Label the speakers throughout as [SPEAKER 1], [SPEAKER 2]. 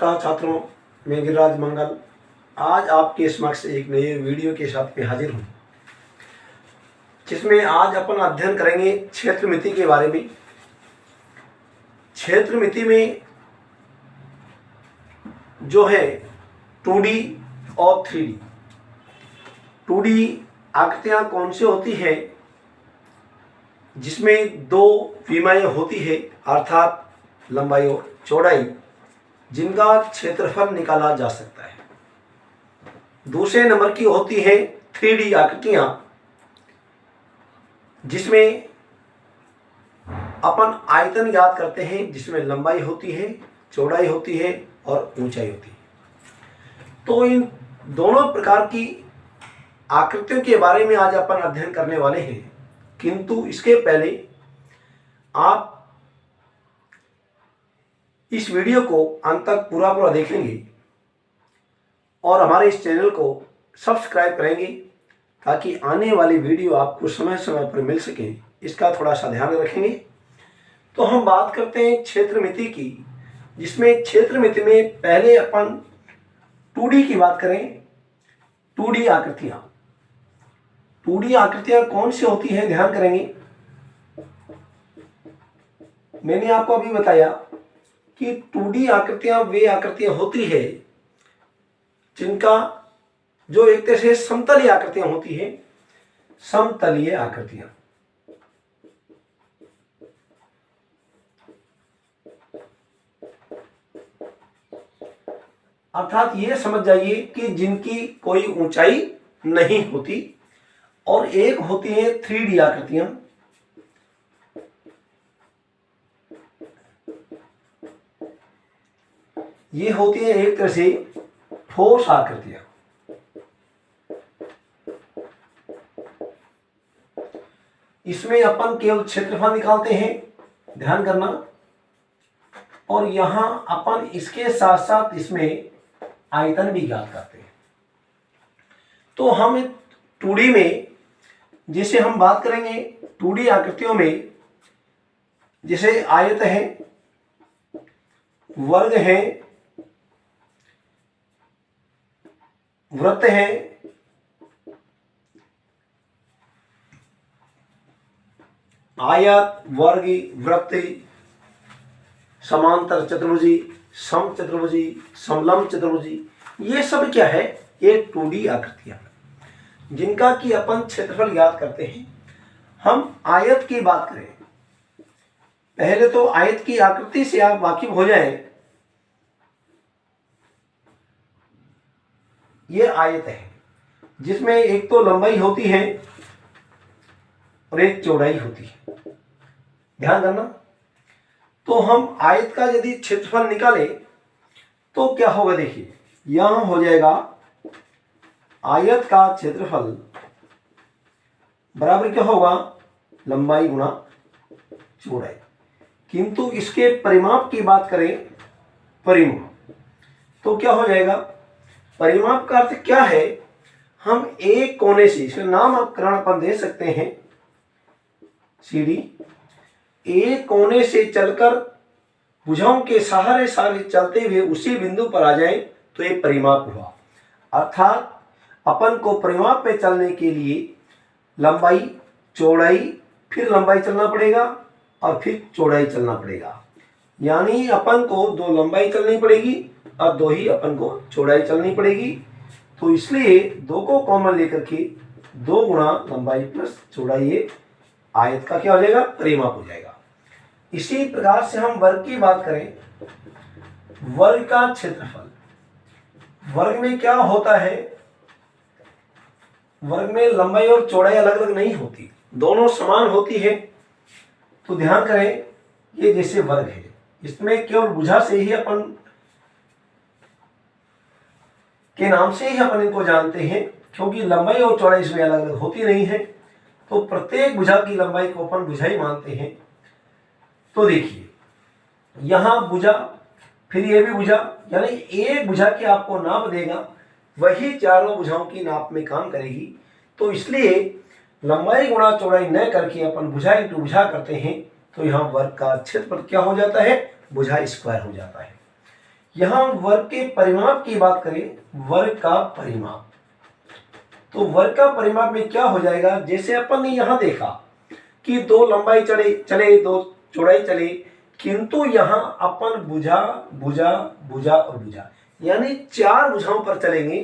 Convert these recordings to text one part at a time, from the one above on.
[SPEAKER 1] नमस्कार छात्रों, मैं गिरिराज मंगल आज आपके समक्ष एक नए वीडियो के साथ में हाजिर हूँ, जिसमें आज अपन अध्ययन करेंगे क्षेत्रमिति के बारे में। क्षेत्रमिति में जो है 2D और 3D। 2D आकृतियाँ कौन सी होती है जिसमें दो विमाएँ होती है, अर्थात लंबाई और चौड़ाई, जिनका क्षेत्रफल निकाला जा सकता है। दूसरे नंबर की होती है 3D आकृतियाँ, जिसमें अपन आयतन याद करते हैं, जिसमें लंबाई होती है, चौड़ाई होती है और ऊंचाई होती है। तो इन दोनों प्रकार की आकृतियों के बारे में आज अपन अध्ययन करने वाले हैं, किंतु इसके पहले आप इस वीडियो को अंत तक पूरा देखेंगे और हमारे इस चैनल को सब्सक्राइब करेंगे, ताकि आने वाली वीडियो आपको समय समय पर मिल सके। इसका थोड़ा सा ध्यान रखेंगे। तो हम बात करते हैं क्षेत्रमिति की, जिसमें क्षेत्रमिति में पहले अपन 2D की बात करें। 2D आकृतियाँ 2D आकृतियाँ कौन सी होती हैं, ध्यान करेंगे। मैंने आपको अभी बताया कि 2D आकृतियाँ वे आकृतियाँ होती है जिनका जो एक तरह से समतलीय आकृतियाँ होती है। समतलीय आकृतियाँ अर्थात ये समझ जाइए कि जिनकी कोई ऊंचाई नहीं होती, और एक होती है 3D आकृतियाँ। ये होती है एक तरह से ठोस आकृतियां। इसमें अपन केवल क्षेत्रफल निकालते हैं, ध्यान करना, और यहां अपन इसके साथ साथ इसमें आयतन भी ज्ञात करते हैं। तो हम 2D में जैसे हम बात करेंगे 2D आकृतियों में, जैसे आयत है, वर्ग है, वृत्त है, आयत, वर्ग, वृत्त, समांतर चतुर्भुजी, समचतुर्भुजी, समलंब चतुर्भुजी, ये सब क्या है? ये 2D आकृतियां, जिनका कि अपन क्षेत्रफल याद करते हैं। हम आयत की बात करें, पहले तो आयत की आकृति से आप वाकिफ हो जाएं। ये आयत है जिसमें एक तो लंबाई होती है और एक चौड़ाई होती है, ध्यान करना। तो हम आयत का यदि क्षेत्रफल निकालें तो क्या होगा, देखिए यहां हो जाएगा आयत का क्षेत्रफल बराबर क्या होगा, लंबाई गुणा चौड़ाई। किंतु इसके परिमाप की बात करें, परिमाप, तो क्या हो जाएगा? परिमाप का अर्थ क्या है? हम एक कोने से, इसका नामकरण अपन दे सकते हैं CD, एक कोने से चलकर भुजाओं के सहारे चलते हुए उसी बिंदु पर आ जाए तो ये परिमाप हुआ। अर्थात अपन को परिमाप पे चलने के लिए लंबाई, चौड़ाई, फिर लंबाई चलना पड़ेगा और फिर चौड़ाई चलना पड़ेगा। यानी अपन को 2 लंबाई चलनी पड़ेगी और 2 ही अपन को चौड़ाई चलनी पड़ेगी। तो इसलिए 2 को कॉमन लेकर के 2 गुणा लंबाई प्लस चौड़ाई, ये आयत का क्या हो जाएगा, परिमाप हो जाएगा। इसी प्रकार से हम वर्ग की बात करें, वर्ग का क्षेत्रफल, वर्ग में क्या होता है? वर्ग में लंबाई और चौड़ाई अलग अलग नहीं होती, दोनों समान होती है। तो ध्यान करें, ये जैसे वर्ग है, इसमें केवल भुजा से ही अपन के नाम से ही अपन इनको जानते हैं, क्योंकि लंबाई और चौड़ाई इसमें अलग अलग होती नहीं है। तो प्रत्येक भुजा की लंबाई को अपन भुजा ही मानते हैं। तो देखिए यहां भुजा, फिर ये भी भुजा, यानी एक भुजा की आपको नाप देगा, वही चारों भुजाओं की नाप में काम करेगी। तो इसलिए लंबाई गुणा चौड़ाई न करके अपन भुजा इंटू भुजा करते हैं, तो यहाँ वर्ग का क्षेत्रफल क्या हो जाता है, भुजा स्क्वायर हो जाता है। यहां वर्ग के परिमाप की बात करें, वर्ग का परिमाप, तो वर्ग का परिमाप में क्या हो जाएगा, जैसे अपन ने यहां देखा कि दो लंबाई चले दो चौड़ाई चले, किंतु यहां अपन भुजा भुजा भुजा और भुजा यानी 4 भुजाओं पर चलेंगे,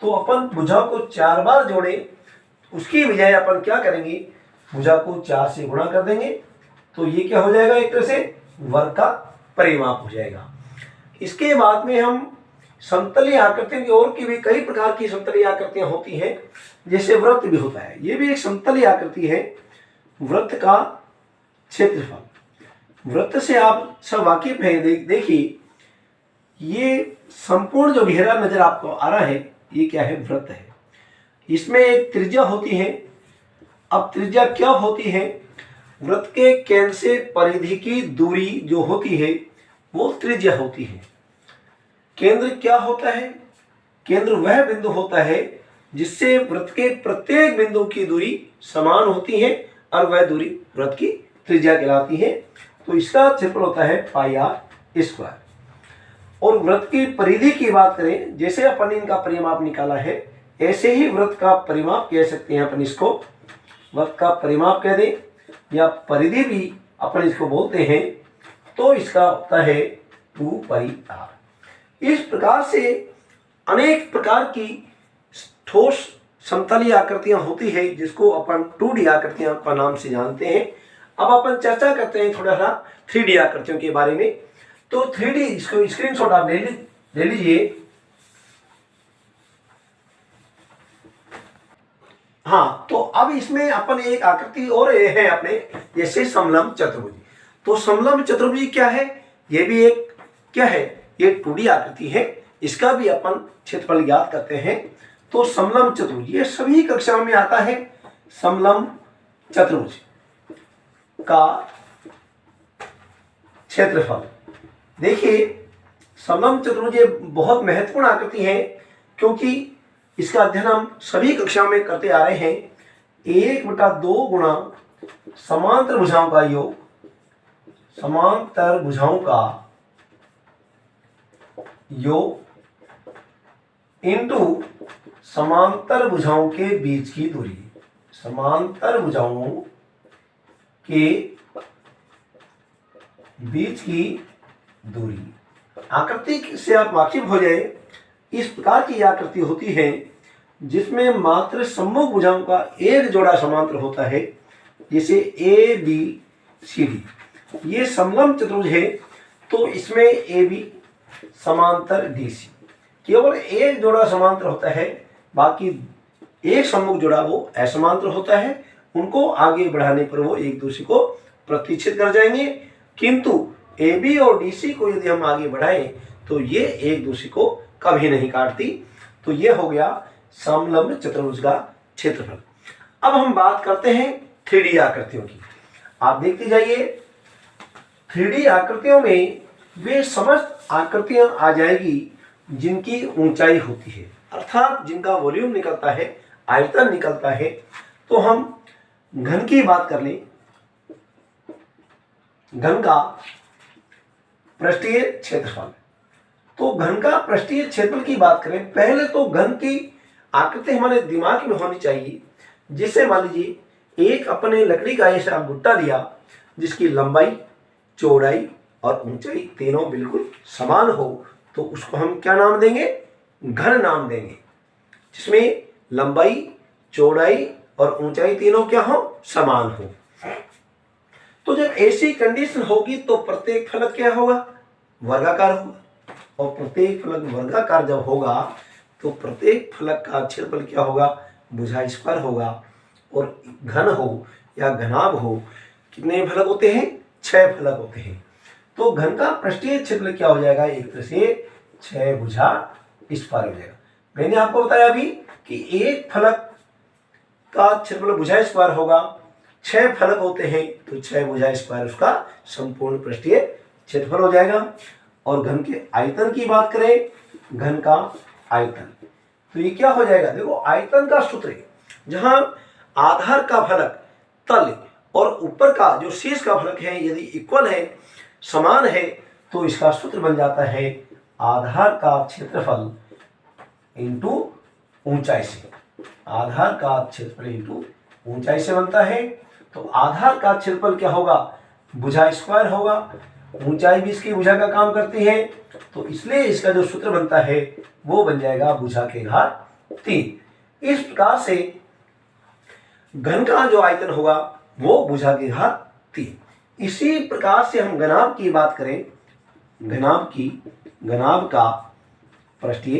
[SPEAKER 1] तो अपन भुजा को 4 बार जोड़े, उसकी बजाय अपन क्या करेंगे, भुजा को 4 से गुणा कर देंगे, तो ये क्या हो जाएगा, एक तरह से वर्ग का परिमाप हो जाएगा। इसके बाद में हम समतलीय आकृतियों की और की भी कई प्रकार की समतलीय आकृतियां होती हैं, जैसे वृत्त भी होता है, ये भी एक समतलीय आकृति है। वृत्त का क्षेत्रफल, वृत्त से आप सब वाकिफ हैं, देखिए ये संपूर्ण जो घेरा नजर आपको आ रहा है, ये क्या है, वृत्त है। इसमें एक त्रिज्या होती है। अब त्रिज्या क्या होती है, वृत्त के केंद्र से परिधि की दूरी जो होती है वो त्रिज्या होती है। केंद्र क्या होता है, केंद्र वह बिंदु होता है जिससे वृत्त के प्रत्येक बिंदु की दूरी समान होती है और वह दूरी वृत्त की त्रिज्या कहलाती है। तो इसका क्षेत्रफल होता है पाई आर स्क्वायर। और वृत्त की परिधि की बात करें, जैसे अपन इनका परिमाप निकाला है, ऐसे ही वृत्त का परिमाप कह सकते हैं अपन इसको, वृत्त का परिमाप कह दें या परिधि भी अपन इसको बोलते हैं, तो इसका होता है 2 पाई आर। इस प्रकार से अनेक प्रकार की ठोस समतलीय आकृतियां होती है, जिसको अपन 2D आकृतियां का नाम से जानते हैं। अब अपन चर्चा करते हैं थोड़ा सा 3D आकृतियों के बारे में। तो 3D, इसको स्क्रीनशॉट आप ले लीजिए। हाँ, तो अब इसमें अपन एक आकृति और है अपने, जैसे समलंब चतुर्भुज। तो समलंब चतुर्भुज क्या है, ये भी एक क्या है, ये 2D आकृति है, इसका भी अपन क्षेत्रफल ज्ञात करते हैं। तो समलंब चतुर्भुज ये सभी कक्षाओं में आता है। समलंब चतुर्भुज का क्षेत्रफल, देखिए समलंब चतुर्भुज ये बहुत महत्वपूर्ण आकृति है, क्योंकि इसका अध्ययन हम सभी कक्षाओं में करते आ रहे हैं। 1/2 गुणा समांतर भुजाओं का योग, समांतर भुजाओं का योग इंटू समांतर भुजाओं के बीच की दूरी, समांतर भुजाओं के बीच की दूरी। आकृति से आप वाकिफ हो जाए, इस प्रकार की आकृति होती है जिसमें मात्र सम्मुख भुजाओं का एक जोड़ा समांतर होता है, जैसे ए बी सी डी। ये समलंब चतुर्भुज है, तो इसमें ए बी समांतर डी सी, केवल एक जोड़ा समांतर होता है, बाकी एक सम्मुख जोड़ा वो असमांतर होता है। उनको आगे बढ़ाने पर वो एक दूसरे को प्रतिच्छेद कर जाएंगे, किंतु ए बी और डी सी को यदि हम आगे बढ़ाएं तो ये एक दूसरे को कभी नहीं काटती। तो ये हो गया समलंब चतुर्भुज का क्षेत्रफल। अब हम बात करते हैं 3D आकृतियों की। आप देखते जाइए, 3D आकृतियों में वे समस्त आकृतियां आ जाएगी जिनकी ऊंचाई होती है, अर्थात जिनका वॉल्यूम निकलता है, आयतन निकलता है। तो हम घन की बात कर लें, घन का पृष्ठीय क्षेत्रफल। तो घन का पृष्ठीय क्षेत्रफल की बात करें, पहले तो घन की आकृति हमारे दिमाग में होनी चाहिए। जिससे मान लीजिए एक अपने लकड़ी का ऐसा गुट्टा दिया जिसकी लंबाई, चौड़ाई और ऊंचाई तीनों बिल्कुल समान हो, तो उसको हम क्या नाम देंगे, घन नाम देंगे, जिसमें लंबाई, चौड़ाई और ऊंचाई तीनों क्या हो, समान हो। तो जब ऐसी कंडीशन होगी तो प्रत्येक फलक क्या होगा, वर्गाकार होगा। और प्रत्येक फलक वर्गाकार जब होगा तो प्रत्येक फलक का क्षेत्रफल क्या होगा, भुजा स्क्वायर होगा। और घन हो या घनाभ हो, कितने फलक होते हैं, 6 फलक होते हैं। तो घन का पृष्ठीय क्षेत्रफल क्या हो जाएगा, एक तरह से 6 भुजा स्क्वायर हो जाएगा। मैंने आपको बताया अभी कि एक फलक का क्षेत्रफल भुजा स्क्वायर होगा, 6 फलक होते हैं तो 6 भुजा स्क्वायर उसका संपूर्ण पृष्ठीय क्षेत्रफल हो जाएगा। और घन के आयतन की बात करें, घन का आयतन, तो ये क्या हो जाएगा, देखो आयतन का सूत्र है, जहां आधार का फलक तल और ऊपर का जो शीर्ष का फलक है यदि इक्वल है, समान है, तो इसका सूत्र बन जाता है आधार का क्षेत्रफल इंटू ऊंचाई से, आधार का क्षेत्रफल इंटू ऊंचाई से बनता है। तो आधार का क्षेत्रफल क्या होगा, भुजा स्क्वायर होगा, ऊंचाई भी इसकी भुजा का काम करती है, तो इसलिए इसका जो सूत्र बनता है वो बन जाएगा भुजा के घात 3। इस प्रकार से घन का जो आयतन होगा वो भुजा के घात 3। इसी प्रकार से हम घनाभ की बात करें, घनाभ का पृष्ठीय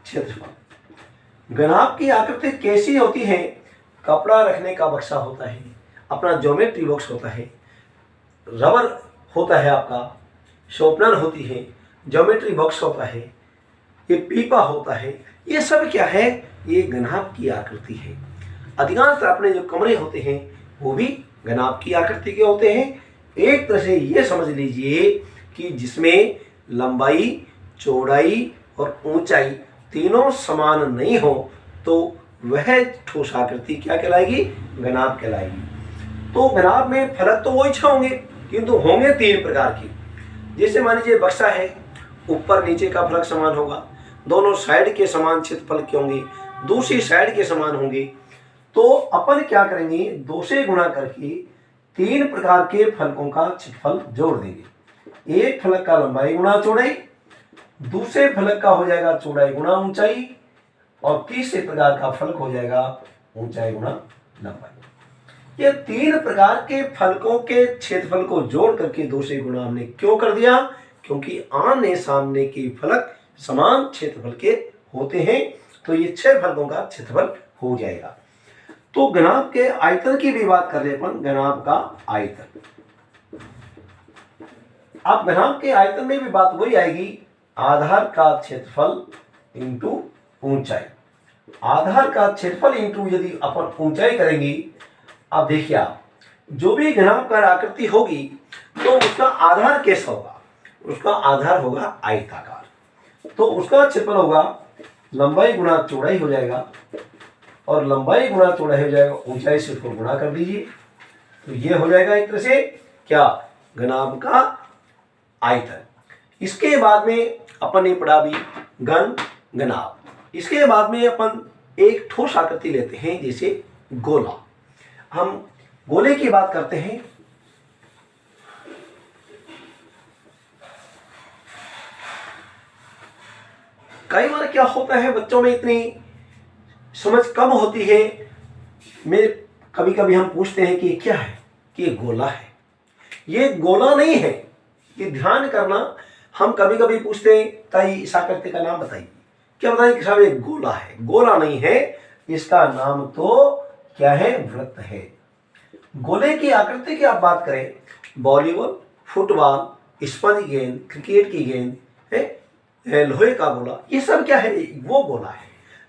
[SPEAKER 1] क्षेत्रफल। घनाभ की आकृति कैसी होती है, कपड़ा रखने का बक्सा होता है, अपना ज्योमेट्री बॉक्स होता है, रबर होता है, आपका शॉर्पनर होती है, ज्योमेट्री बॉक्स होता है, ये पीपा होता है, ये सब क्या है, ये घनाभ की आकृति है। अधिकांश अपने जो कमरे होते हैं वो भी घनाभ की आकृति के होते हैं। एक तरह से ये समझ लीजिए कि जिसमें लंबाई, चौड़ाई और ऊंचाई तीनों समान नहीं हो तो वह ठोस आकृति क्या कहलाएगी, घनाभ कहलाएगी। तो घनाभ में फलक तो वही होंगे किंतु होंगे 3 प्रकार के। जैसे मान लीजिए बक्सा है, ऊपर नीचे का फलक समान होगा, दोनों साइड के समान क्षेत्रफल के होंगे, दूसरी साइड के समान होंगे। तो अपन क्या करेंगे, 2 से गुणा करके 3 प्रकार के फलकों का क्षेत्रफल जोड़ देंगे। एक फलक का लंबाई गुणा चौड़ाई, दूसरे फलक का हो जाएगा चौड़ाई गुणा ऊंचाई, और तीसरे प्रकार का फलक हो जाएगा ऊंचाई गुणा लंबाई। ये 3 प्रकार के फलकों के क्षेत्रफल को जोड़ करके 2 से गुणा हमने क्यों कर दिया, क्योंकि आमने सामने के फलक समान क्षेत्रफल के होते हैं, तो ये 6 फलकों का क्षेत्रफल हो जाएगा। तो घनाभ के आयतन की भी बात कर रहे अपन, घनाभ का आयतन। अब घनाभ के आयतन में भी बात वही आएगी, आधार का क्षेत्रफल इंटू ऊंचाई। आधार का क्षेत्रफल इंटू यदि अपन ऊंचाई करेंगे, अब देखिए आप जो भी घनाभकार आकृति होगी तो उसका आधार कैसा होगा, उसका आधार होगा आयताकार, तो उसका क्षेत्रफल होगा लंबाई गुणा चौड़ाई हो जाएगा, और लंबाई गुणा चौड़ाई हो जाएगा, ऊंचाई से उसको गुणा कर दीजिए, तो ये हो जाएगा एक तरह से क्या, घनाभ का आयतन। इसके बाद में अपन ने पढ़ा भी घन, घनाभ। इसके बाद में अपन एक ठोस आकृति लेते हैं, जैसे गोला। हम गोले की बात करते हैं। कई बार क्या होता है, बच्चों में इतनी समझ कम होती है, मेरे कभी कभी हम पूछते हैं कि क्या है, कि ये गोला है। ये गोला नहीं है, ये ध्यान करना। हम कभी कभी पूछते हैं ताई इस आकृति का नाम बताइए, क्या बताइए साहब ये गोला है, गोला नहीं है, इसका नाम तो क्या है, वृत्त है। गोले की आकृति की आप बात करें, वॉलीबॉल, फुटबॉल, स्पंज गेंद, क्रिकेट की गेंद है, लोहे का गोला, ये सब क्या है, वो गोला है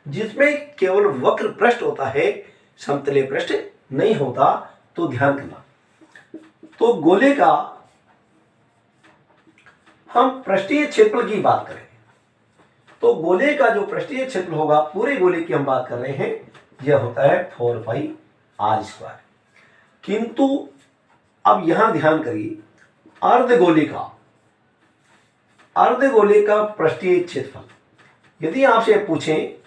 [SPEAKER 1] जिसमें केवल वक्र पृष्ठ होता है, समतलीय पृष्ठ नहीं होता। तो ध्यान करना। तो गोले का हम पृष्ठीय क्षेत्रफल की बात करें तो गोले का जो पृष्ठीय क्षेत्रफल होगा, पूरे गोले की हम बात कर रहे हैं, यह होता है 4 पाई r स्क्वायर। किंतु अब यहां ध्यान करिए, अर्धगोले का पृष्ठीय क्षेत्रफल, यदि आपसे पूछें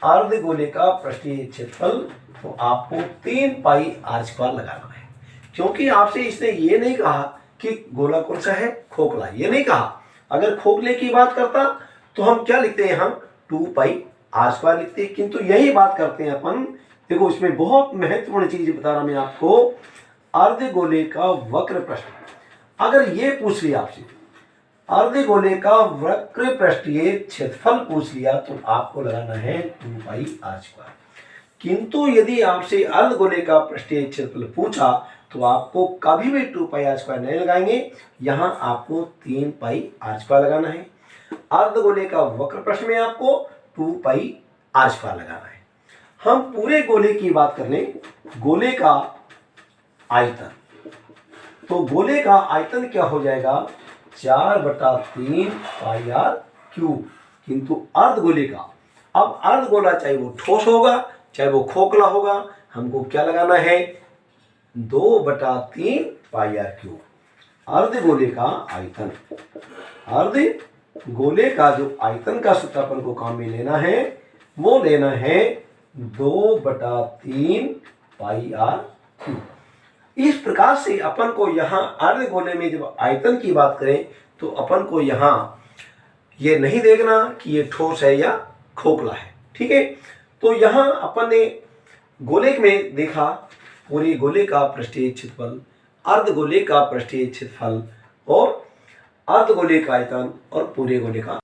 [SPEAKER 1] अर्धगोले का पृष्ठीय क्षेत्रफल, तो आपको 3 पाई r स्क्वायर लगाना है। क्योंकि आपसे इसने ये नहीं कहा कि गोला कौन सा है, खोखला, ये नहीं कहा। अगर खोखले की बात करता तो हम क्या लिखते हैं, हम 2 पाई r स्क्वायर लिखते हैं। किंतु यही बात करते हैं अपन। देखो इसमें बहुत महत्वपूर्ण चीज बता रहा मैं आपको, अर्धगोले का वक्र पृष्ठ। अगर ये पूछ लिया आपसे, अर्धगोले का वक्र पृष्ठीय क्षेत्रफल पूछ लिया, तो आपको लगाना है 2 पाई r स्क्वायर। किंतु यदि आपसे अर्धगोले का पृष्ठीय क्षेत्रफल पूछा तो आपको कभी भी 2 पाई r स्क्वायर नहीं लगाएंगे, यहां आपको 3 पाई r स्क्वायर लगाना है। अर्धगोले का वक्र प्रश्न में आपको 2 पाई r स्क्वायर लगाना है। हम पूरे गोले की बात कर लें, गोले का आयतन, तो गोले का आयतन क्या हो जाएगा, 4/3 पाई r क्यूब। किंतु अर्धगोले का, अब अर्धगोला चाहे वो ठोस होगा चाहे वो खोखला होगा, हमको क्या लगाना है, 2/3 पाई r क्यूब। अर्धगोले का आयतन, गोले का जो आयतन का सूत्र अपन को काम में लेना है वो लेना है 2/3 पाई आर क्यूब। इस प्रकार से अपन को यहाँ अर्धगोले में जब आयतन की बात करें तो अपन को यहाँ ये नहीं देखना कि ये ठोस है या खोखला है, ठीक है। तो यहाँ अपन ने गोले में देखा पूरे गोले का पृष्ठीय क्षेत्रफल, अर्धगोले का पृष्ठीय क्षेत्रफल और अर्धगोले का आयतन और पूरे गोले का